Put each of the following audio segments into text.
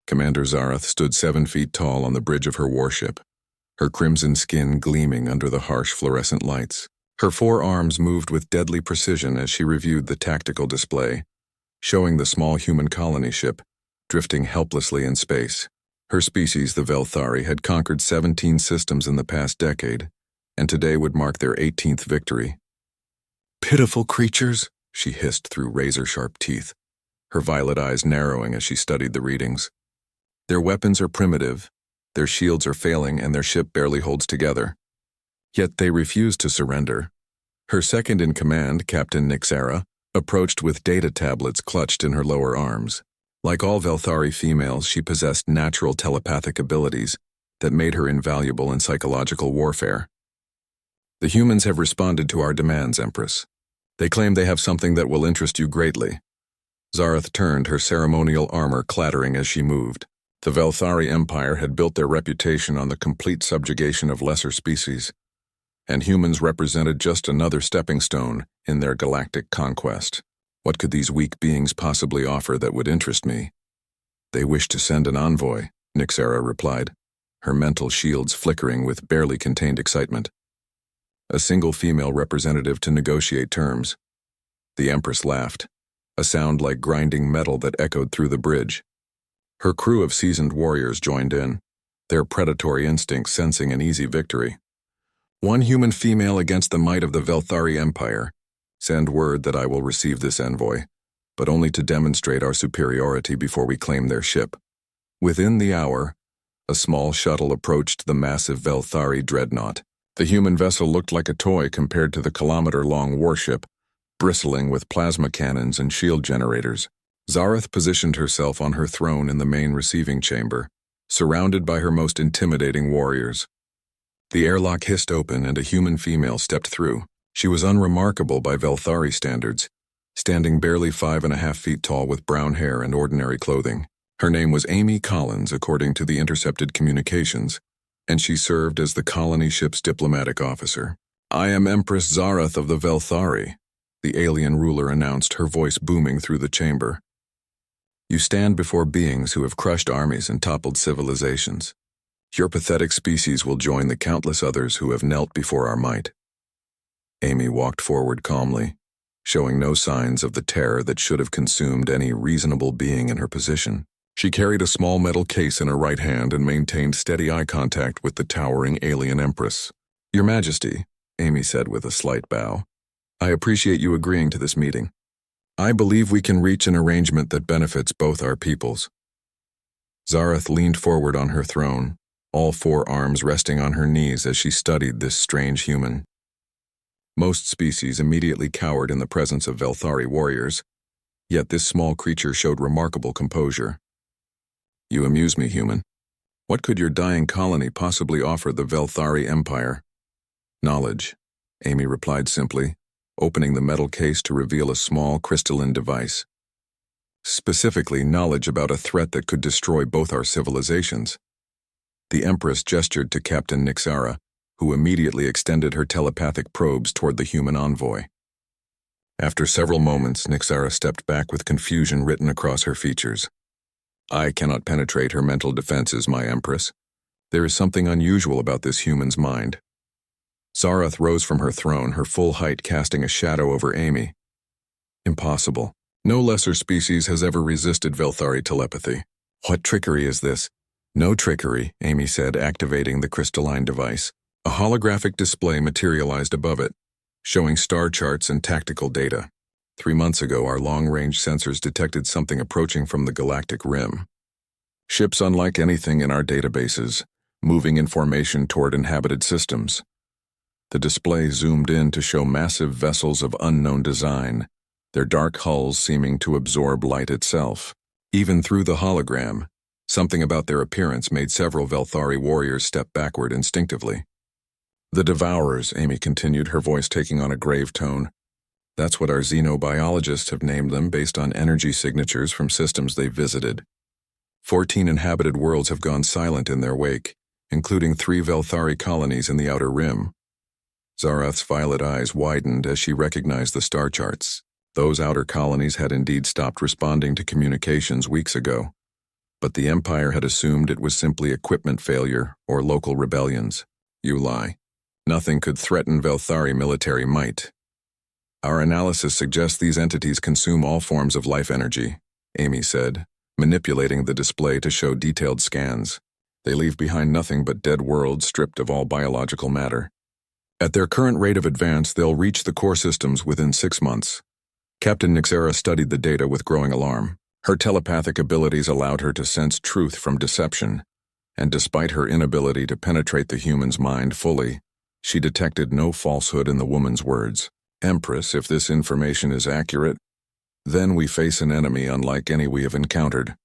Commander Zarath stood 7 feet tall on the bridge of her warship, her crimson skin gleaming under the harsh fluorescent lights. Her 4 arms moved with deadly precision as she reviewed the tactical display, showing the small human colony ship drifting helplessly in space. Her species, the Velthari, had conquered 17 systems in the past decade, and today would mark their 18th victory. "Pitiful creatures," she hissed through razor-sharp teeth, her violet eyes narrowing as she studied the readings. "Their weapons are primitive, their shields are failing, and their ship barely holds together. Yet they refuse to surrender." Her second-in-command, Captain Nyra, approached with data tablets clutched in her lower arms. Like all Velthari females, she possessed natural telepathic abilities that made her invaluable in psychological warfare. "The humans have responded to our demands, Empress. They claim they have something that will interest you greatly." Zarath turned, her ceremonial armor clattering as she moved. The Velthari Empire had built their reputation on the complete subjugation of lesser species, and humans represented just another stepping stone in their galactic conquest. What could these weak beings possibly offer that would interest me? "They wish to send an envoy," Nyra replied, her mental shields flickering with barely contained excitement. "A single female representative to negotiate terms." The Empress laughed, a sound like grinding metal that echoed through the bridge. Her crew of seasoned warriors joined in, their predatory instincts sensing an easy victory. "One human female against the might of the Velthari Empire. Send word that I will receive this envoy, but only to demonstrate our superiority before we claim their ship." Within the hour, a small shuttle approached the massive Velthari dreadnought. The human vessel looked like a toy compared to the kilometer-long warship, bristling with plasma cannons and shield generators. Zarath positioned herself on her throne in the main receiving chamber, surrounded by her most intimidating warriors. The airlock hissed open and a human female stepped through. She was unremarkable by Velthari standards, standing barely 5.5 feet tall with brown hair and ordinary clothing. Her name was Amy Collins, according to the intercepted communications, and she served as the colony ship's diplomatic officer. "I am Empress Zarath of the Velthari," the alien ruler announced, her voice booming through the chamber. "You stand before beings who have crushed armies and toppled civilizations. Your pathetic species will join the countless others who have knelt before our might." Amy walked forward calmly, showing no signs of the terror that should have consumed any reasonable being in her position. She carried a small metal case in her right hand and maintained steady eye contact with the towering alien Empress. "Your Majesty," Amy said with a slight bow, "I appreciate you agreeing to this meeting. I believe we can reach an arrangement that benefits both our peoples." Zarath leaned forward on her throne, all 4 arms resting on her knees as she studied this strange human. Most species immediately cowered in the presence of Velthari warriors, yet this small creature showed remarkable composure. "You amuse me, human. What could your dying colony possibly offer the Velthari Empire?" "Knowledge," Amy replied simply, opening the metal case to reveal a small crystalline device. "Specifically, knowledge about a threat that could destroy both our civilizations." The Empress gestured to Captain Nyra, who immediately extended her telepathic probes toward the human envoy. After several moments, Nyra stepped back with confusion written across her features. "I cannot penetrate her mental defenses, my Empress. There is something unusual about this human's mind." Zarath rose from her throne, her full height casting a shadow over Amy. "Impossible. No lesser species has ever resisted Velthari telepathy. What trickery is this?" "No trickery," Amy said, activating the crystalline device. A holographic display materialized above it, showing star charts and tactical data. 3 months ago, our long-range sensors detected something approaching from the galactic rim. Ships unlike anything in our databases, moving in formation toward inhabited systems. The display zoomed in to show massive vessels of unknown design, their dark hulls seeming to absorb light itself. Even through the hologram, something about their appearance made several Velthari warriors step backward instinctively. "The Devourers," Amy continued, her voice taking on a grave tone. "That's what our xenobiologists have named them based on energy signatures from systems they visited. 14 inhabited worlds have gone silent in their wake, including 3 Velthari colonies in the Outer Rim." Zarath's violet eyes widened as she recognized the star charts. Those outer colonies had indeed stopped responding to communications weeks ago. But the Empire had assumed it was simply equipment failure or local rebellions. You lie. Nothing could threaten Velthari military might. Our analysis suggests these entities consume all forms of life energy, Amy said, manipulating the display to show detailed scans. They leave behind nothing but dead worlds stripped of all biological matter. At their current rate of advance, they'll reach the core systems within 6 months. Captain Nyra studied the data with growing alarm. Her telepathic abilities allowed her to sense truth from deception, and despite her inability to penetrate the human's mind fully, she detected no falsehood in the woman's words. Empress, if this information is accurate, then we face an enemy unlike any we have encountered.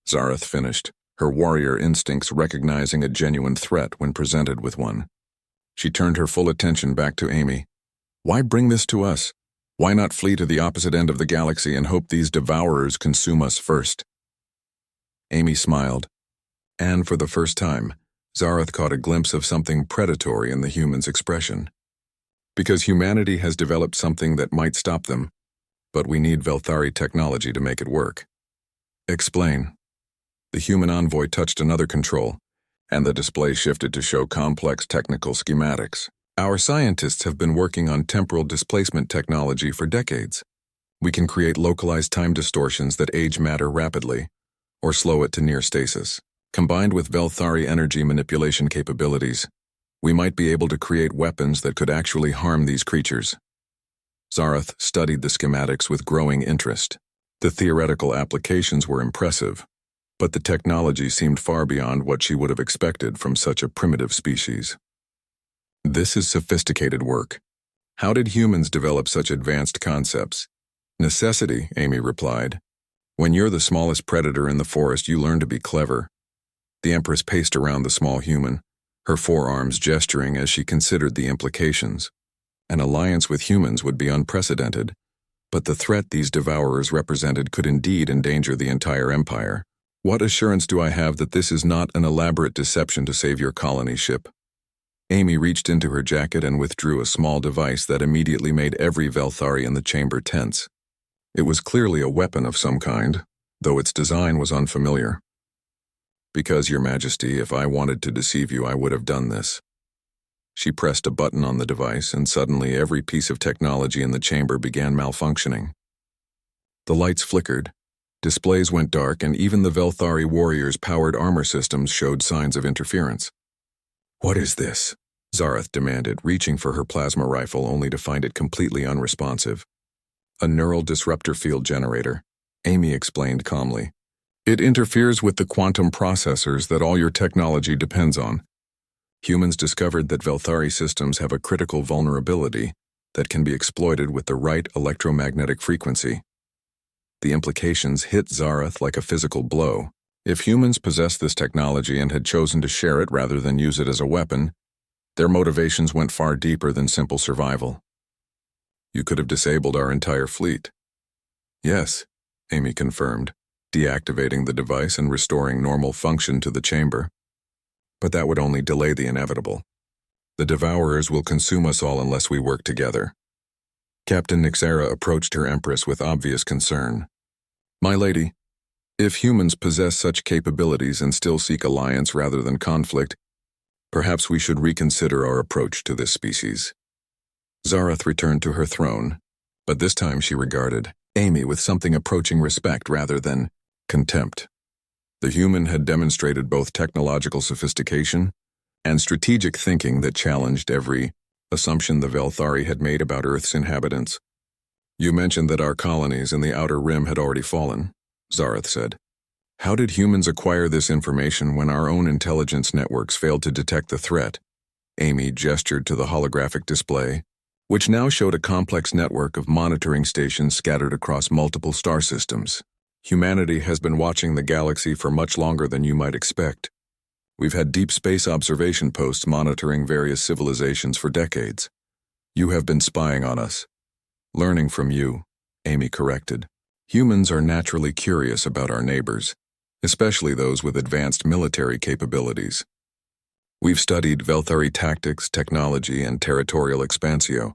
Zareth finished, her warrior instincts recognizing a genuine threat when presented with one. She turned her full attention back to Amy. Why bring this to us? Why not flee to the opposite end of the galaxy and hope these devourers consume us first? Amy smiled, and for the first time, Zareth caught a glimpse of something predatory in the human's expression. Because humanity has developed something that might stop them, but we need Velthari technology to make it work. Explain. The human envoy touched another control, and the display shifted to show complex technical schematics. Our scientists have been working on temporal displacement technology for decades. We can create localized time distortions that age matter rapidly, or slow it to near stasis. Combined with Velthari energy manipulation capabilities, we might be able to create weapons that could actually harm these creatures. Zareth studied the schematics with growing interest. The theoretical applications were impressive, but the technology seemed far beyond what she would have expected from such a primitive species. This is sophisticated work. How did humans develop such advanced concepts? Necessity, Amy replied. When you're the smallest predator in the forest, you learn to be clever. The Empress paced around the small human, her forearms gesturing as she considered the implications. An alliance with humans would be unprecedented, but the threat these devourers represented could indeed endanger the entire empire. What assurance do I have that this is not an elaborate deception to save your colony ship? Amy reached into her jacket and withdrew a small device that immediately made every Velthari in the chamber tense. It was clearly a weapon of some kind, though its design was unfamiliar. Because, Your Majesty, if I wanted to deceive you, I would have done this. She pressed a button on the device, and suddenly every piece of technology in the chamber began malfunctioning. The lights flickered, displays went dark, and even the Velthari warriors' powered armor systems showed signs of interference. What is this? Zareth demanded, reaching for her plasma rifle only to find it completely unresponsive. A neural disruptor field generator, Amy explained calmly. It interferes with the quantum processors that all your technology depends on. Humans discovered that Velthari systems have a critical vulnerability that can be exploited with the right electromagnetic frequency. The implications hit Zareth like a physical blow. If humans possessed this technology and had chosen to share it rather than use it as a weapon, their motivations went far deeper than simple survival. You could have disabled our entire fleet. Yes, Amy confirmed, deactivating the device and restoring normal function to the chamber. But that would only delay the inevitable. The Devourers will consume us all unless we work together. Captain Nyra approached her Empress with obvious concern. My lady, if humans possess such capabilities and still seek alliance rather than conflict, perhaps we should reconsider our approach to this species. Zareth returned to her throne, but this time she regarded Amy with something approaching respect rather than contempt. The human had demonstrated both technological sophistication and strategic thinking that challenged every assumption the Velthari had made about Earth's inhabitants. You mentioned that our colonies in the Outer Rim had already fallen, Zareth said. How did humans acquire this information when our own intelligence networks failed to detect the threat? Amy gestured to the holographic display, which now showed a complex network of monitoring stations scattered across multiple star systems. Humanity has been watching the galaxy for much longer than you might expect. We've had deep space observation posts monitoring various civilizations for decades. You have been spying on us. Learning from you, Amy corrected. Humans are naturally curious about our neighbors, especially those with advanced military capabilities. We've studied Velthari tactics, technology, and territorial expansio.